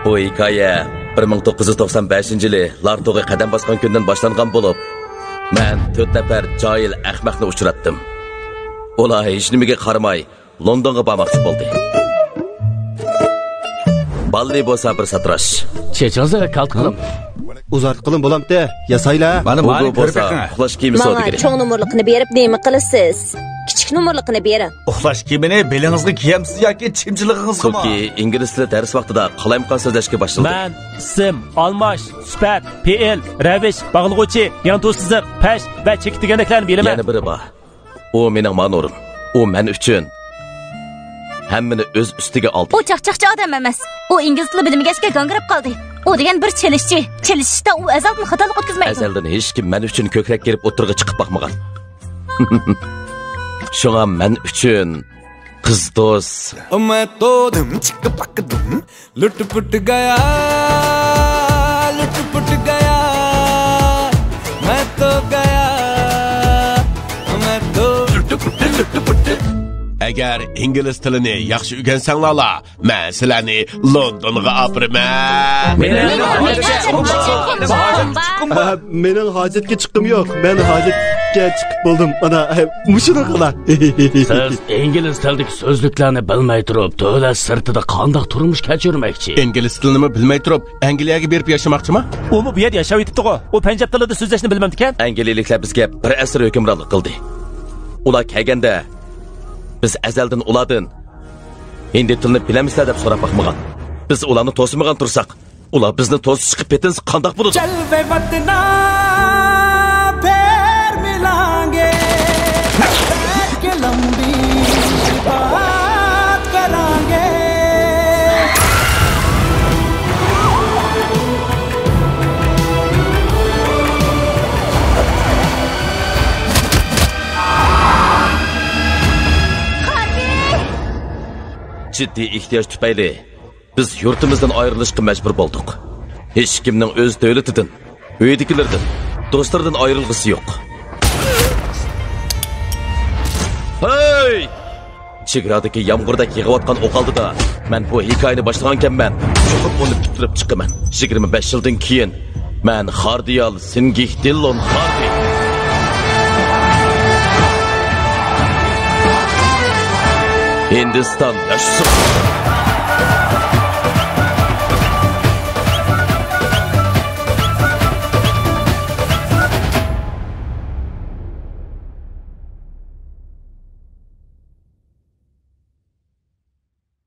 Bu hikoya 1995-yili Larto'ga qadam bosgan kundan boshlangan bo'lib, men 4 nafar johil ahmoqni uchratdim. Ular hech nimaga qaramay Londonga bormoqchi bo'ldi. Balli bo'lsa bir satrash. Chechingizni kalt qilib. Uzart qilin bo'lamdi, yasaylar. Mana bu bo'lsa uxlash kiyimi sotdi kerak. Cho'ng nomerlikni berib nima qilasiz? Kichik nomerlikni bering. Uxlash kiyimini belingizga kiyamsiz yoki chimchiligingizga? Chunki ingliz tili dars vaqtida qalamqon so'zlashga boshladi. Men, ism, almash, sifat, PL, ravish, bog'lag'uvchi, yanto'sizlik, pash va chek deganliklarni beraman. Yana biri bor. U mening ma'norim. U men uchun hammani o'z ustiga oldi. U chaqchaqchi odam emas. U ingliz tili bilmagachga gangirib qoldi. U degan bir chelishchi. Chelishishda u azaldan xatolik o'tkazmaydi. Azaldan hech kim men uchun ko'krak kelib o'tirg'i chiqib boqmagan. Shunga men uchun qiz do'st. मैं तो धम चिक पक धम लुट-पुट गया मैं तो गया लुट-पुट Agar ingliz tilini yaxshi o'rgansanglar, men sizlarni Londonga opiraman. Mening hojatga chiqdim yo'q. Men hojatga chiqib bo'ldim. Mana mushuni qila. Siz ingliz tilidagi so'zliklarni bilmay turib, davlat sirtida qanday turmush kechirmoqchi? Ingliz tilini bilmay turib, Angliyaga berib yashamoqchimi? U bu yerda yashab yetibdi-ku. U Panjab tilida so'zlashni bilmamdi ekan. Angliyaliklar bizga bir asr hukmronlik qildi. Ular kelganda biz azaldan ulardan hindi tilini bilamizlar deb so'rab baxmagan. Biz ularni to'smagan tursak, ular bizni to'sib chiqib ketins qandoq bo'ladi? चल वे वतना फिर मिलांगे बैठ के लंबी बात करांगे Ciddi ihtiyoç tüpayli biz yurtimizdan ayrılışqa mecbur bulduk. Hiç kimning o'z davlatidan, uydagilardan, do'stlardan ayrılg'isi yo'q. Hey! Chegradagi yomg'irda yig'ayotgan o'qaldida men bu hikoyani boshlaganman. Cho'qib uni bitirib chiqaman. 25 yildan keyin men Xardiyal Singihdillon Xardi Hindiston yaşasın.